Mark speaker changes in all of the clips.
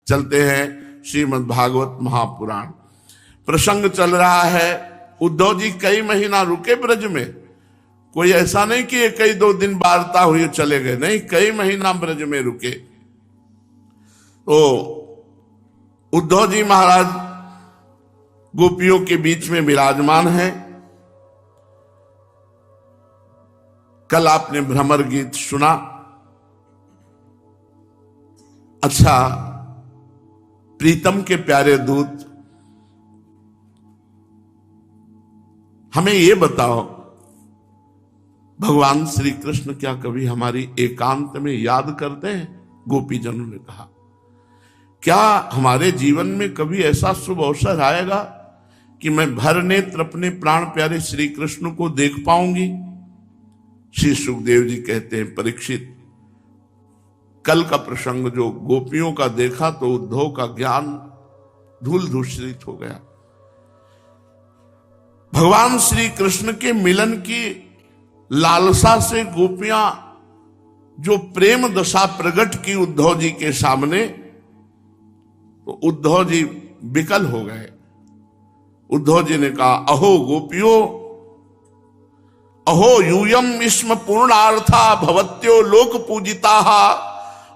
Speaker 1: चलते हैं श्रीमद् भागवत महापुराण। प्रसंग चल रहा है, उद्धव जी कई महीना रुके ब्रज में। कोई ऐसा नहीं कि कई 2 दिन वार्ता हुई चले गए, नहीं, कई महीना ब्रज में रुके। तो उद्धव जी महाराज गोपियों के बीच में विराजमान है। कल आपने भ्रमर गीत सुना। अच्छा, प्रीतम के प्यारे दूत, हमें ये बताओ, भगवान श्री कृष्ण क्या कभी हमारी एकांत में याद करते हैं? गोपीजनों ने कहा, क्या हमारे जीवन में कभी ऐसा शुभ अवसर आएगा कि मैं भर नेत्र अपने प्राण प्यारे श्री कृष्ण को देख पाऊंगी? श्री सुखदेव जी कहते हैं, परीक्षित, कल का प्रसंग जो गोपियों का देखा तो उद्धव का ज्ञान धूल धूसरित हो गया। भगवान श्री कृष्ण के मिलन की लालसा से गोपियां जो प्रेम दशा प्रकट की उद्धव जी के सामने, तो उद्धव जी विकल हो गए। उद्धव जी ने कहा, अहो गोपियों, अहो यूयम इस्म पूर्णार्था भवत्यो लोक पूजिता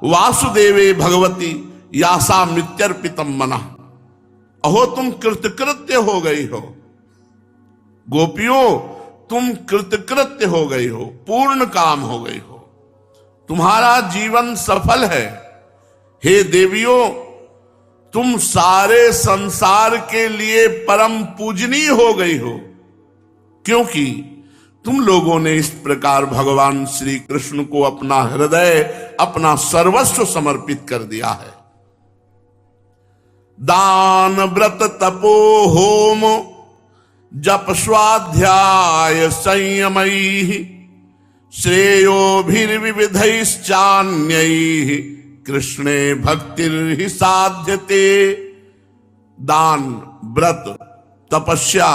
Speaker 1: वासुदेवे भगवती यासा मित्यर्पितम मना। अहो तुम कृतकृत्य हो गई हो, गोपियों तुम कृतकृत्य हो गई हो, पूर्ण काम हो गई हो, तुम्हारा जीवन सफल है। हे देवियों, तुम सारे संसार के लिए परम पूजनीय हो गई हो, क्योंकि तुम लोगों ने इस प्रकार भगवान श्री कृष्ण को अपना हृदय, अपना सर्वस्व समर्पित कर दिया है। दान व्रत तपो होम जप स्वाध्याय संयमैः श्रेयोभिर्विविधैश्चान्यैः कृष्णे भक्तिर्हि साध्यते। दान, व्रत, तपस्या,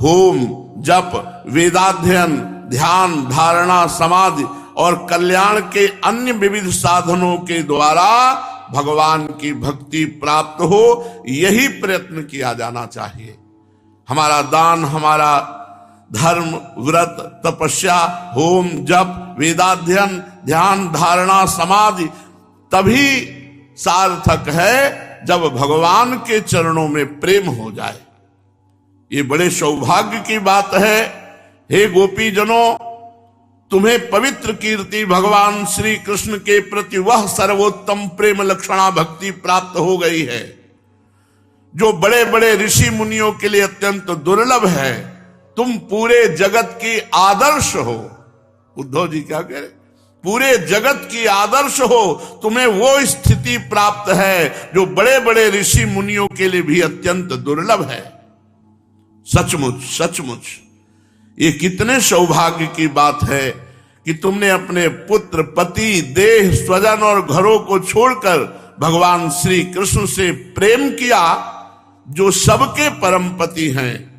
Speaker 1: होम, जप, वेदाध्ययन, ध्यान, धारणा, समाधि और कल्याण के अन्य विविध साधनों के द्वारा भगवान की भक्ति प्राप्त हो, यही प्रयत्न किया जाना चाहिए। हमारा दान, हमारा धर्म, व्रत, तपस्या, होम, जप, वेदाध्ययन, ध्यान, धारणा, समाधि तभी सार्थक है जब भगवान के चरणों में प्रेम हो जाए। ये बड़े सौभाग्य की बात है। हे गोपीजनों, तुम्हें पवित्र कीर्ति भगवान श्री कृष्ण के प्रति वह सर्वोत्तम प्रेम लक्षणा भक्ति प्राप्त हो गई है जो बड़े बड़े ऋषि मुनियों के लिए अत्यंत दुर्लभ है। तुम पूरे जगत की आदर्श हो। उद्धव जी क्या कह रहे? पूरे जगत की आदर्श हो। तुम्हें वो स्थिति प्राप्त है जो बड़े बड़े ऋषि मुनियों के लिए भी अत्यंत दुर्लभ है। सचमुच सचमुच ये कितने सौभाग्य की बात है कि तुमने अपने पुत्र, पति, देह, स्वजन और घरों को छोड़कर भगवान श्री कृष्ण से प्रेम किया, जो सबके परम पति हैं,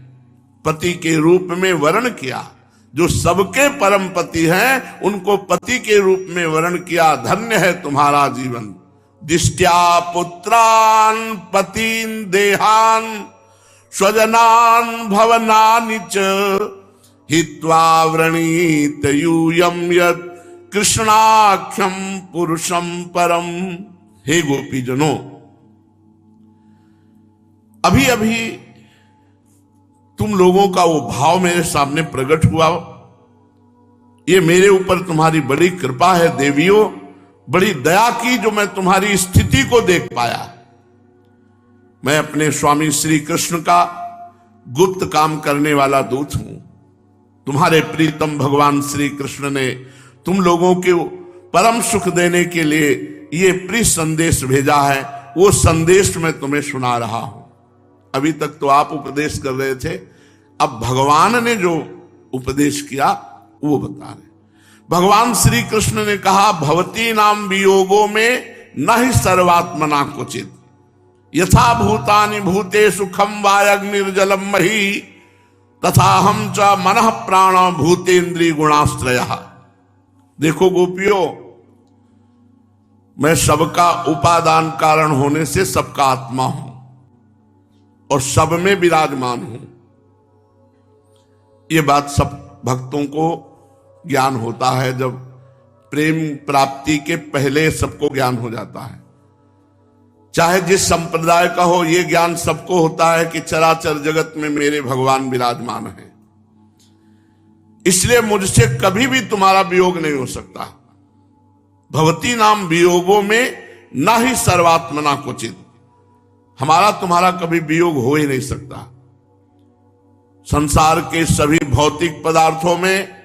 Speaker 1: पति के रूप में वर्ण किया। जो सबके परम पति हैं, उनको पति के रूप में वर्ण किया। धन्य है तुम्हारा जीवन। दिष्ट्या पुत्रान पतीन देहान स्वजनान भवनानि च हित्वा व्रणीत यूयम यत् कृष्णाख्यम पुरुषम परम। हे गोपीजनों, अभी अभी तुम लोगों का वो भाव मेरे सामने प्रकट हुआ। ये मेरे ऊपर तुम्हारी बड़ी कृपा है देवियों, बड़ी दया की जो मैं तुम्हारी स्थिति को देख पाया। मैं अपने स्वामी श्री कृष्ण का गुप्त काम करने वाला दूत हूं। तुम्हारे प्रीतम भगवान श्री कृष्ण ने तुम लोगों के परम सुख देने के लिए ये प्रिय संदेश भेजा है। वो संदेश मैं तुम्हें सुना रहा हूं। अभी तक तो आप उपदेश कर रहे थे, अब भगवान ने जो उपदेश किया वो बता रहे। भगवान श्री कृष्ण ने कहा, भवती नाम वियोगो में न ही सर्वात्मना क्वचित यथा भूतानि भूते सुखम वायग्निर्जलम मही तथा हम च मनः प्राण भूतेन्द्रिय गुणाश्रय। देखो गोपियों, मैं सबका उपादान कारण होने से सबका आत्मा हूं और सब में विराजमान हूं। ये बात सब भक्तों को ज्ञान होता है। जब प्रेम प्राप्ति के पहले सबको ज्ञान हो जाता है, चाहे जिस संप्रदाय का हो, ये ज्ञान सबको होता है कि चराचर जगत में मेरे भगवान विराजमान हैं, इसलिए मुझसे कभी भी तुम्हारा वियोग नहीं हो सकता। भवती नाम वियोगों में ना ही सर्वात्मना क्वचित, हमारा तुम्हारा कभी वियोग हो ही नहीं सकता। संसार के सभी भौतिक पदार्थों में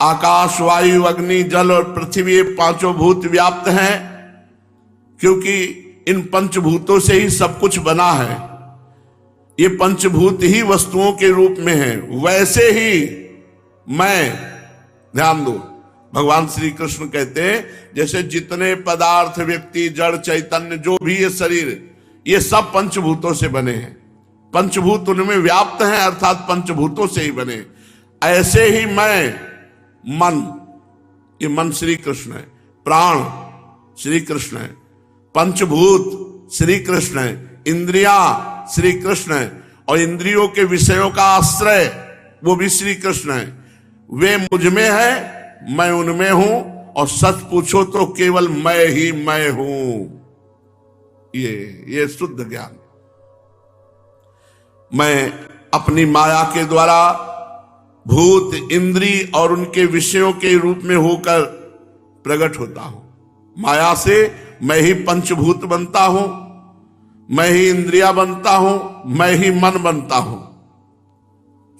Speaker 1: आकाश, वायु, अग्नि, जल और पृथ्वी, ये पांचों भूत व्याप्त हैं, क्योंकि इन पंचभूतों से ही सब कुछ बना है। ये पंचभूत ही वस्तुओं के रूप में है। वैसे ही मैं, ध्यान दो, भगवान श्री कृष्ण कहते हैं जैसे जितने पदार्थ, व्यक्ति, जड़, चैतन्य, जो भी ये शरीर, ये सब पंचभूतों से बने हैं। पंचभूत उनमें व्याप्त हैं, अर्थात पंचभूतों से ही बने। ऐसे ही मैं, मन, ये मन श्री कृष्ण है, प्राण श्री कृष्ण है, पंचभूत श्री कृष्ण है, इंद्रियां श्री कृष्ण है, और इंद्रियों के विषयों का आश्रय वो भी श्री कृष्ण है। वे मुझ में है, मैं उनमें हूं, और सच पूछो तो केवल मैं ही मैं हूं। ये शुद्ध ज्ञान। मैं अपनी माया के द्वारा भूत, इंद्री और उनके विषयों के रूप में होकर प्रकट होता हूं। माया से मैं ही पंचभूत बनता हूं, मैं ही इंद्रिया बनता हूं, मैं ही मन बनता हूं।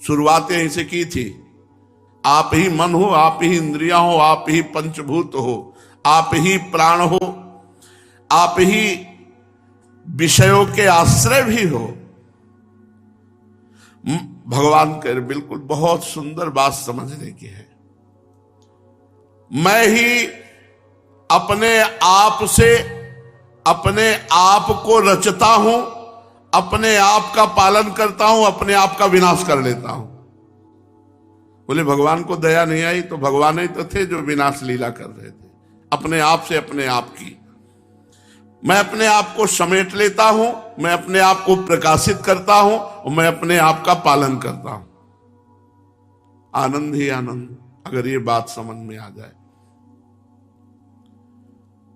Speaker 1: शुरुआत यहीं से की थी। आप ही मन हो, आप ही इंद्रिया हो, आप ही पंचभूत हो, आप ही प्राण हो, आप ही विषयों के आश्रय भी हो। भगवान कह रहे, बिल्कुल बहुत सुंदर बात समझने की है। मैं ही अपने आप से अपने आप को रचता हूं, अपने आप का पालन करता हूं, अपने आप का विनाश कर लेता हूं। बोले भगवान को दया नहीं आई, तो भगवान ही तो थे जो विनाश लीला कर रहे थे अपने आप से अपने आप की। मैं अपने आप को समेट लेता हूं, मैं अपने आप को प्रकाशित करता हूं, और मैं अपने आप का पालन करता हूं। आनंद ही आनंद, अगर ये बात समझ में आ जाए।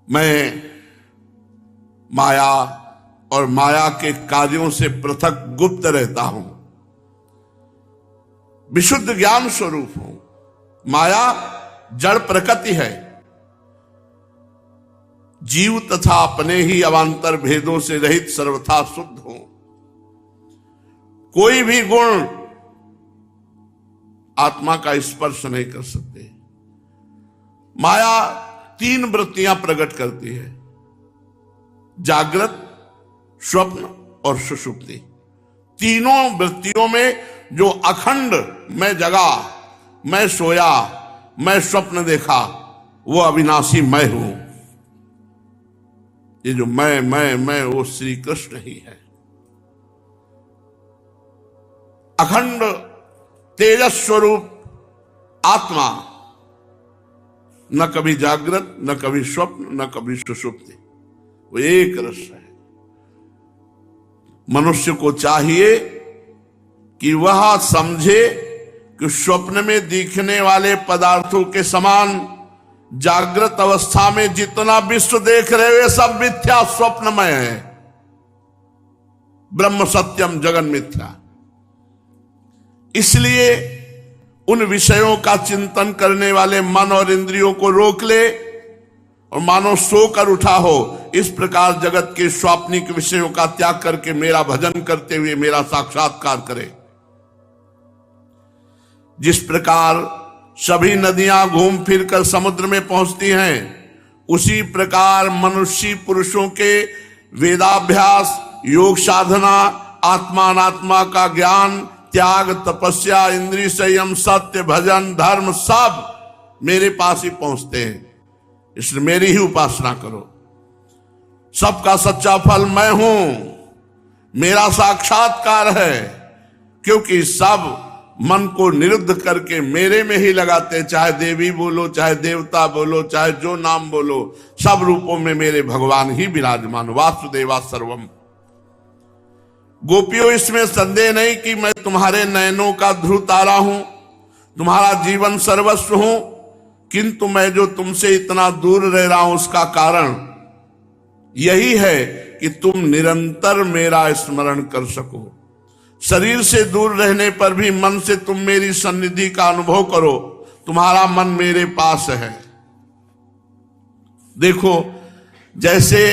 Speaker 1: मैं माया और माया के कार्यों से पृथक गुप्त रहता हूं, विशुद्ध ज्ञान स्वरूप हूं। माया जड़ प्रकृति है। जीव तथा अपने ही अवांतर भेदों से रहित सर्वथा शुद्ध हो। कोई भी गुण आत्मा का स्पर्श नहीं कर सकते। माया तीन वृत्तियां प्रकट करती है, जागृत, स्वप्न और सुषुप्ति। तीनों वृत्तियों में जो अखंड मैं जगा, मैं सोया, मैं स्वप्न देखा, वो अविनाशी मैं हूं। ये जो मैं वो श्री कृष्ण ही है। अखंड तेजस स्वरूप आत्मा, न कभी जागृत, न कभी स्वप्न, न कभी सुषुप्ति, वो एक रस है। मनुष्य को चाहिए कि वह समझे कि स्वप्न में दिखने वाले पदार्थों के समान जागृत अवस्था में जितना विश्व देख रहे वे सब मिथ्या, स्वप्नमय है। ब्रह्म सत्यम जगन मिथ्या। इसलिए उन विषयों का चिंतन करने वाले मन और इंद्रियों को रोक ले और मानो सोकर उठा हो। इस प्रकार जगत के स्वाप्निक विषयों का त्याग करके मेरा भजन करते हुए मेरा साक्षात्कार करे। जिस प्रकार सभी नदियां घूम फिर कर समुद्र में पहुंचती हैं, उसी प्रकार मनुष्य पुरुषों के वेदाभ्यास, योग साधना, आत्मा अनात्मा का ज्ञान, त्याग, तपस्या, इंद्रिय संयम, सत्य, भजन, धर्म सब मेरे पास ही पहुंचते हैं। इसलिए मेरी ही उपासना करो। सबका सच्चा फल मैं हूं, मेरा साक्षात्कार है, क्योंकि सब मन को निरुद्ध करके मेरे में ही लगाते, चाहे देवी बोलो, चाहे देवता बोलो, चाहे जो नाम बोलो, सब रूपों में मेरे भगवान ही विराजमान। वासुदेवा सर्वम। गोपियों, इसमें संदेह नहीं कि मैं तुम्हारे नयनों का ध्रुव तारा हूं, तुम्हारा जीवन सर्वस्व हूं, किंतु मैं जो तुमसे इतना दूर रह रहा हूं उसका कारण यही है कि तुम निरंतर मेरा स्मरण कर सको। शरीर से दूर रहने पर भी मन से तुम मेरी सन्निधि का अनुभव करो, तुम्हारा मन मेरे पास है। देखो, जैसे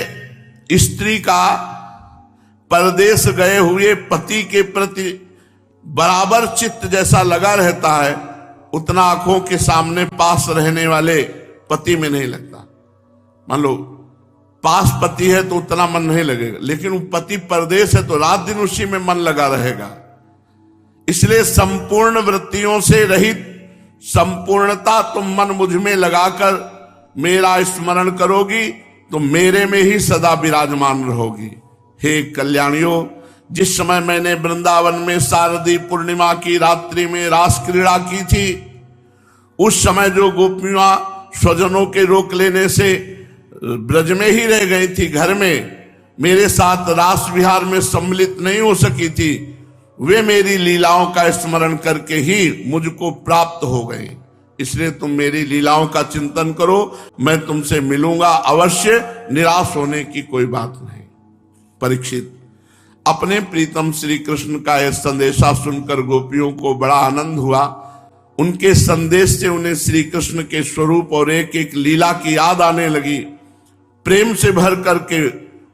Speaker 1: स्त्री का परदेश गए हुए पति के प्रति बराबर चित्त जैसा लगा रहता है, उतना आंखों के सामने पास रहने वाले पति में नहीं लगता। मान लो पास पति है तो उतना मन नहीं लगेगा, लेकिन वो पति परदेश है तो रात दिन उसी में मन लगा रहेगा। इसलिए संपूर्ण वृत्तियों से रहित संपूर्णता तुम मन मुझ में लगाकर मेरा स्मरण करोगी तो मेरे में ही सदा विराजमान रहोगी। हे कल्याणियों, जिस समय मैंने वृंदावन में शारदी पूर्णिमा की रात्रि में रास क्रीड़ा की थी, उस समय जो गोपियां स्वजनों के रोक लेने से ब्रज में ही रह गई थी, घर में मेरे साथ रास विहार में सम्मिलित नहीं हो सकी थी, वे मेरी लीलाओं का स्मरण करके ही मुझको प्राप्त हो गई। इसलिए तुम मेरी लीलाओं का चिंतन करो, मैं तुमसे मिलूंगा अवश्य, निराश होने की कोई बात नहीं। परीक्षित, अपने प्रीतम श्री कृष्ण का यह संदेशा सुनकर गोपियों को बड़ा आनंद हुआ। उनके संदेश से उन्हें श्री कृष्ण के स्वरूप और एक एक लीला की याद आने लगी। प्रेम से भर करके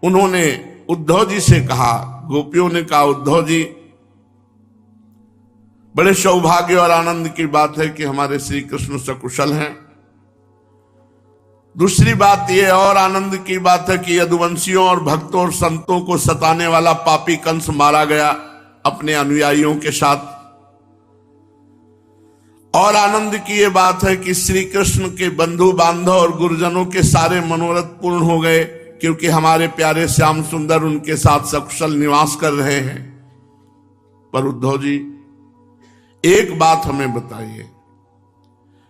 Speaker 1: उन्होंने उद्धव जी से कहा, गोपियों ने कहा, उद्धव जी, बड़े सौभाग्य और आनंद की बात है कि हमारे श्री कृष्ण सकुशल हैं। दूसरी बात यह और आनंद की बात है कि यदुवंशियों और भक्तों और संतों को सताने वाला पापी कंस मारा गया अपने अनुयायियों के साथ। और आनंद की यह बात है कि श्री कृष्ण के बंधु बांधव और गुरुजनों के सारे मनोरथ पूर्ण हो गए, क्योंकि हमारे प्यारे श्याम सुंदर उनके साथ सकुशल निवास कर रहे हैं। पर उद्धव जी, एक बात हमें बताइए,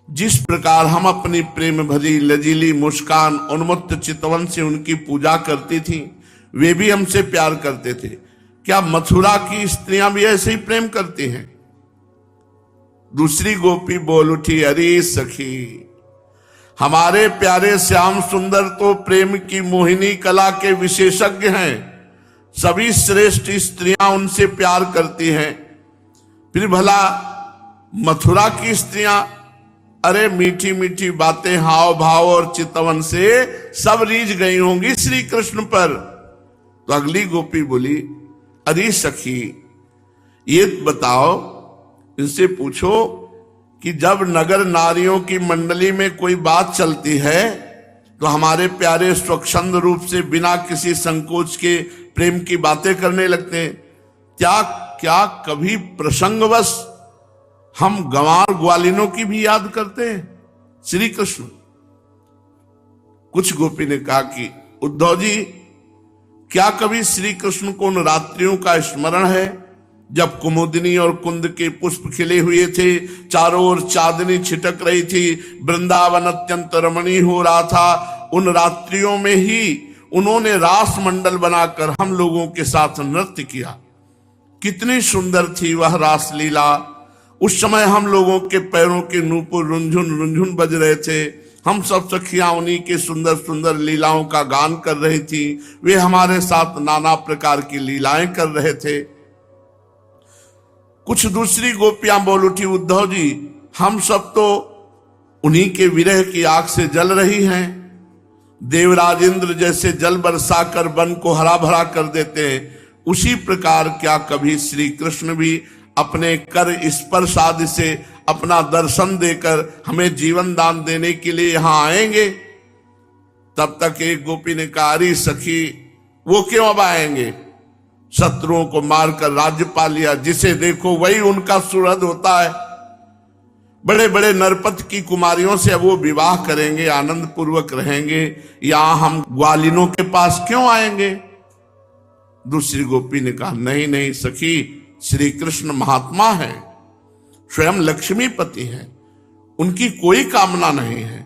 Speaker 1: जिस प्रकार हम अपनी प्रेम भरी लजीली मुस्कान उन्मत्त चितवन से उनकी पूजा करती थी, वे भी हमसे प्यार करते थे। क्या मथुरा की स्त्रियां भी ऐसे ही प्रेम करती हैं? दूसरी गोपी बोल उठी, अरे सखी, हमारे प्यारे श्याम सुंदर तो प्रेम की मोहिनी कला के विशेषज्ञ हैं। सभी श्रेष्ठ स्त्रियां उनसे प्यार करती हैं, फिर भला मथुरा की स्त्रियां, अरे मीठी मीठी बातें, हाव भाव और चितवन से सब रीझ गई होंगी श्री कृष्ण पर। तो अगली गोपी बोली, अरे सखी, ये बताओ, इनसे पूछो कि जब नगर नारियों की मंडली में कोई बात चलती है तो हमारे प्यारे स्वच्छंद रूप से बिना किसी संकोच के प्रेम की बातें करने लगते हैं। क्या कभी प्रसंगवश हम गंवार ग्वालिनों की भी याद करते हैं श्री कृष्ण? कुछ गोपी ने कहा कि उद्धव जी, क्या कभी श्री कृष्ण को उन रात्रियों का स्मरण है जब कुमुदिनी और कुंद के पुष्प खिले हुए थे, चारों ओर चांदनी छिटक रही थी, वृंदावन अत्यंत रमणीय हो रहा था। उन रात्रियों में ही उन्होंने रास मंडल बनाकर हम लोगों के साथ नृत्य किया। कितनी सुंदर थी वह रास लीला। उस समय हम लोगों के पैरों के नूपुर रुंझुन रुंझुन बज रहे थे। हम सब सखियां उन्हीं के सुंदर सुंदर लीलाओं का गान कर रही थी। वे हमारे साथ नाना प्रकार की लीलाएं कर रहे थे। कुछ दूसरी गोपियां बोल उठी, उद्धव जी, हम सब तो उन्हीं के विरह की आग से जल रही हैं। देवराज इंद्र जैसे जल बरसाकर वन को हरा भरा कर देते हैं, उसी प्रकार क्या कभी श्री कृष्ण भी अपने कर स्पर्श आदि से अपना दर्शन देकर हमें जीवन दान देने के लिए यहां आएंगे? तब तक एक गोपी ने कहा, अरे सखी, वो क्यों अब आएंगे? शत्रुओं को मारकर राज्य पा लिया, जिसे देखो वही उनका सुहृद होता है। बड़े बड़े नरपत की कुमारियों से अब वो विवाह करेंगे, आनंद पूर्वक रहेंगे, यहां हम ग्वालिनों के पास क्यों आएंगे? दूसरी गोपी ने कहा, नहीं नहीं सखी, श्री कृष्ण महात्मा है, स्वयं लक्ष्मीपति हैं, उनकी कोई कामना नहीं है,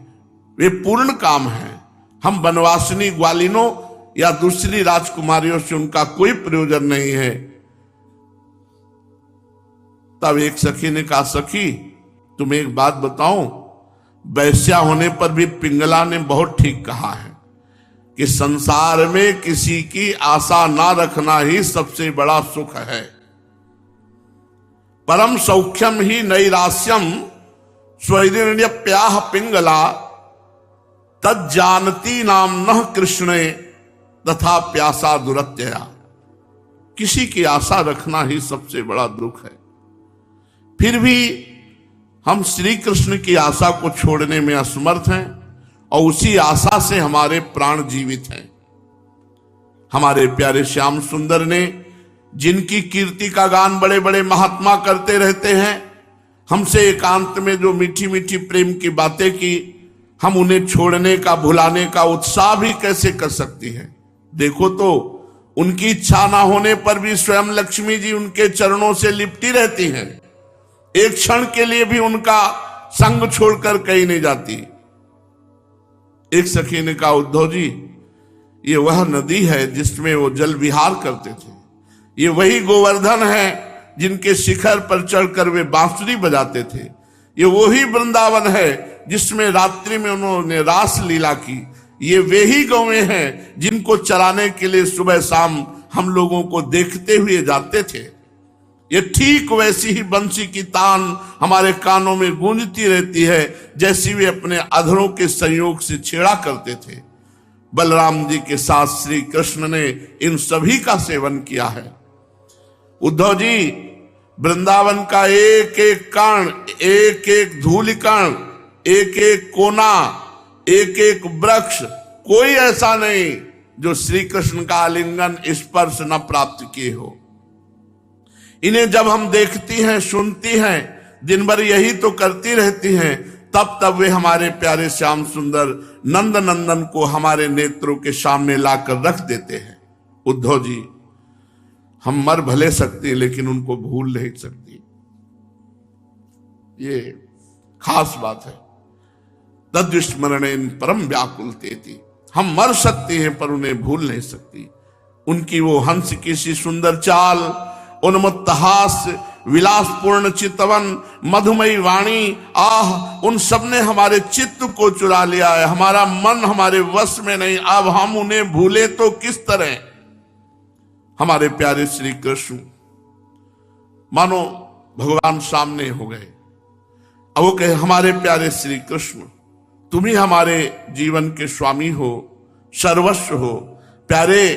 Speaker 1: वे पूर्ण काम है। हम वनवासिनी ग्वालिनों या दूसरी राजकुमारियों से उनका कोई प्रयोजन नहीं है। तब एक सखी ने कहा, सखी तुम्हें एक बात बताऊं, वैश्या होने पर भी पिंगला ने बहुत ठीक कहा है कि संसार में किसी की आशा ना रखना ही सबसे बड़ा सुख है। परम सौख्यम ही नैरास्यम स्वैरिण्यप्याह पिंगला तज्जानती नाम नः कृष्णे तथा प्यासा दुरत्यया। किसी की आशा रखना ही सबसे बड़ा दुख है। फिर भी हम श्री कृष्ण की आशा को छोड़ने में असमर्थ हैं और उसी आशा से हमारे प्राण जीवित हैं। हमारे प्यारे श्याम सुंदर ने जिनकी कीर्ति का गान बड़े बड़े महात्मा करते रहते हैं, हमसे एकांत में जो मीठी मीठी प्रेम की बातें की, हम उन्हें छोड़ने का, भुलाने का उत्साह भी कैसे कर सकती है। देखो तो उनकी इच्छा ना होने पर भी स्वयं लक्ष्मी जी उनके चरणों से लिपटी रहती हैं। एक क्षण के लिए भी उनका संग छोड़कर कहीं नहीं जाती। एक सखी ने कहा, उद्धव जी ये वह नदी है जिसमें वो जल विहार करते थे, ये वही गोवर्धन है जिनके शिखर पर चढ़कर वे बांसुरी बजाते थे, ये वही वृंदावन है जिसमें रात्रि में उन्होंने रास लीला की, ये वे ही गौएं हैं जिनको चराने के लिए सुबह शाम हम लोगों को देखते हुए जाते थे। ये ठीक वैसी ही बंसी की तान हमारे कानों में गूंजती रहती है जैसी वे अपने अधरों के संयोग से छेड़ा करते थे। बलराम जी के साथ श्री कृष्ण ने इन सभी का सेवन किया है। उद्धव जी वृंदावन का एक एक कण, एक एक धूलि कण, एक एक कोना, एक एक वृक्ष, कोई ऐसा नहीं जो श्री कृष्ण का आलिंगन स्पर्श न प्राप्त किए हो। इन्हें जब हम देखती हैं, सुनती हैं, दिन भर यही तो करती रहती हैं, तब तब वे हमारे प्यारे श्याम सुंदर नंद नंदन को हमारे नेत्रों के सामने लाकर रख देते हैं। उद्धव जी हम मर भले सकते हैं लेकिन उनको भूल नहीं सकती, ये खास बात है। तद्विस्मरणेन परम व्याकुलतेति, हम मर सकते हैं पर उन्हें भूल नहीं सकती। उनकी वो हंस की सी सुंदर चाल, उन्मत्त हास्य, विलासपूर्ण चितवन, मधुमयी वाणी, आह, उन सब ने हमारे चित्त को चुरा लिया है। हमारा मन हमारे वश में नहीं। अब हम उन्हें भूले तो किस तरह। हमारे प्यारे श्री कृष्ण मानो भगवान सामने हो गए। अब वो कहे, हमारे प्यारे श्री कृष्ण तुम ही हमारे जीवन के स्वामी हो, सर्वस्व हो। प्यारे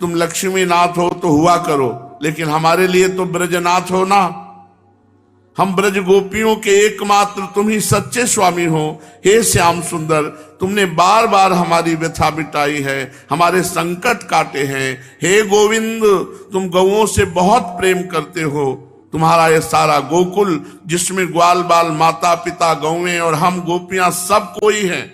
Speaker 1: तुम लक्ष्मी नाथ हो तो हुआ करो, लेकिन हमारे लिए तो ब्रजनाथ हो ना। हम ब्रज गोपियों के एकमात्र तुम ही सच्चे स्वामी हो। हे श्याम सुंदर तुमने बार बार हमारी व्यथा मिटाई है, हमारे संकट काटे हैं। हे गोविंद तुम गौओं से बहुत प्रेम करते हो। तुम्हारा ये सारा गोकुल जिसमें ग्वाल बाल माता पिता गौएं और हम गोपियां सब कोई हैं,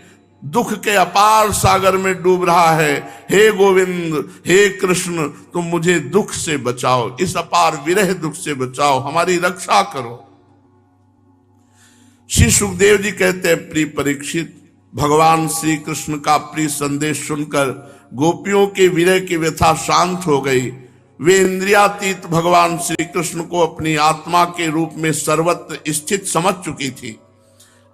Speaker 1: दुख के अपार सागर में डूब रहा है। हे गोविंद, हे कृष्ण तुम मुझे दुख से बचाओ, इस अपार विरह दुख से बचाओ, हमारी रक्षा करो। श्री सुखदेव जी कहते हैं, प्रिय परीक्षित, भगवान श्री कृष्ण का प्रिय संदेश सुनकर गोपियों के विरह की व्यथा शांत हो गई। वे इंद्रियातीत भगवान श्री कृष्ण को अपनी आत्मा के रूप में सर्वत्र स्थित समझ चुकी थी।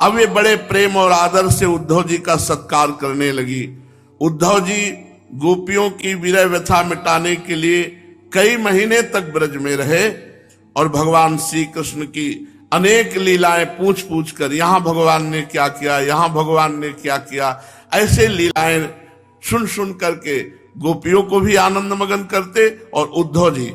Speaker 1: अब वे बड़े प्रेम और आदर से उद्धव जी का सत्कार करने लगी। उद्धव जी गोपियों की विरह व्यथा मिटाने के लिए कई महीने तक ब्रज में रहे और भगवान श्री कृष्ण की अनेक लीलाएं पूछ पूछ कर, यहां भगवान ने क्या किया, यहां भगवान ने क्या किया, ऐसे लीलाएं सुन सुन करके गोपियों को भी आनंद मगन करते। और उद्धव जी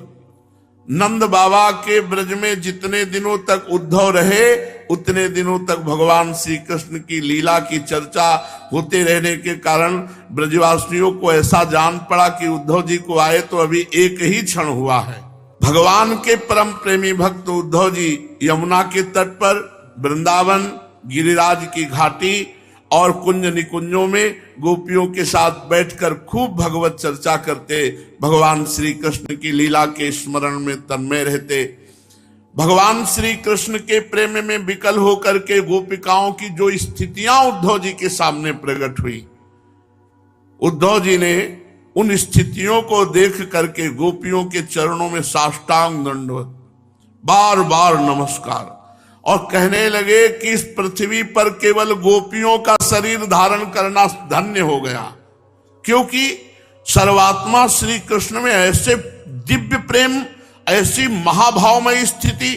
Speaker 1: नंद बाबा के ब्रज में जितने दिनों तक उद्धव रहे उतने दिनों तक भगवान श्री कृष्ण की लीला की चर्चा होते रहने के कारण ब्रजवासियों को ऐसा जान पड़ा कि उद्धव जी को आए तो अभी एक ही क्षण हुआ है। भगवान के परम प्रेमी भक्त उद्धव जी यमुना के तट पर, वृंदावन, गिरिराज की घाटी और कुंज निकुंजों में गोपियों के साथ बैठकर खूब भगवत चर्चा करते, भगवान श्री कृष्ण की लीला के स्मरण में तन्मय रहते। भगवान श्री कृष्ण के प्रेम में विकल होकर के गोपिकाओं की जो स्थितियां उद्धव जी के सामने प्रकट हुई, उद्धव जी ने उन स्थितियों को देख करके गोपियों के चरणों में साष्टांग दंडवत बार बार नमस्कार और कहने लगे कि इस पृथ्वी पर केवल गोपियों का शरीर धारण करना धन्य हो गया, क्योंकि सर्वात्मा श्री कृष्ण में ऐसे दिव्य प्रेम, ऐसी महाभावमय स्थिति,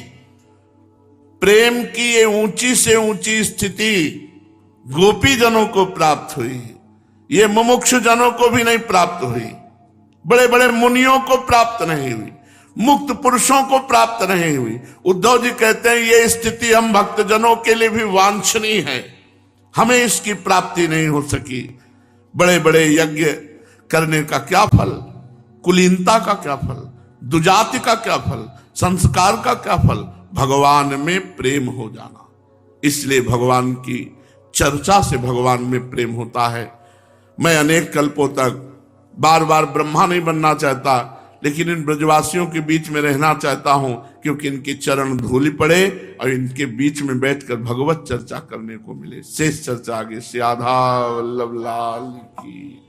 Speaker 1: प्रेम की ये ऊंची से ऊंची स्थिति गोपी जनों को प्राप्त हुई। ये मुमुक्षु जनों को भी नहीं प्राप्त हुई, बड़े बड़े मुनियों को प्राप्त नहीं हुई, मुक्त पुरुषों को प्राप्त नहीं हुई। उद्धव जी कहते हैं ये स्थिति हम भक्तजनों के लिए भी वांछनीय है, हमें इसकी प्राप्ति नहीं हो सकी। बड़े बड़े यज्ञ करने का क्या फल, कुलीनता का क्या फल, दुजाति का क्या फल, संस्कार का क्या फल, भगवान में प्रेम हो जाना। इसलिए भगवान की चर्चा से भगवान में प्रेम होता है। मैं अनेक कल्पों तक बार बार ब्रह्मा नहीं बनना चाहता, लेकिन इन ब्रजवासियों के बीच में रहना चाहता हूं, क्योंकि इनके चरण धूलि पड़े और इनके बीच में बैठकर भगवत चर्चा करने को मिले। शेष चर्चा आगे से। राधा वल्लभ लाल की।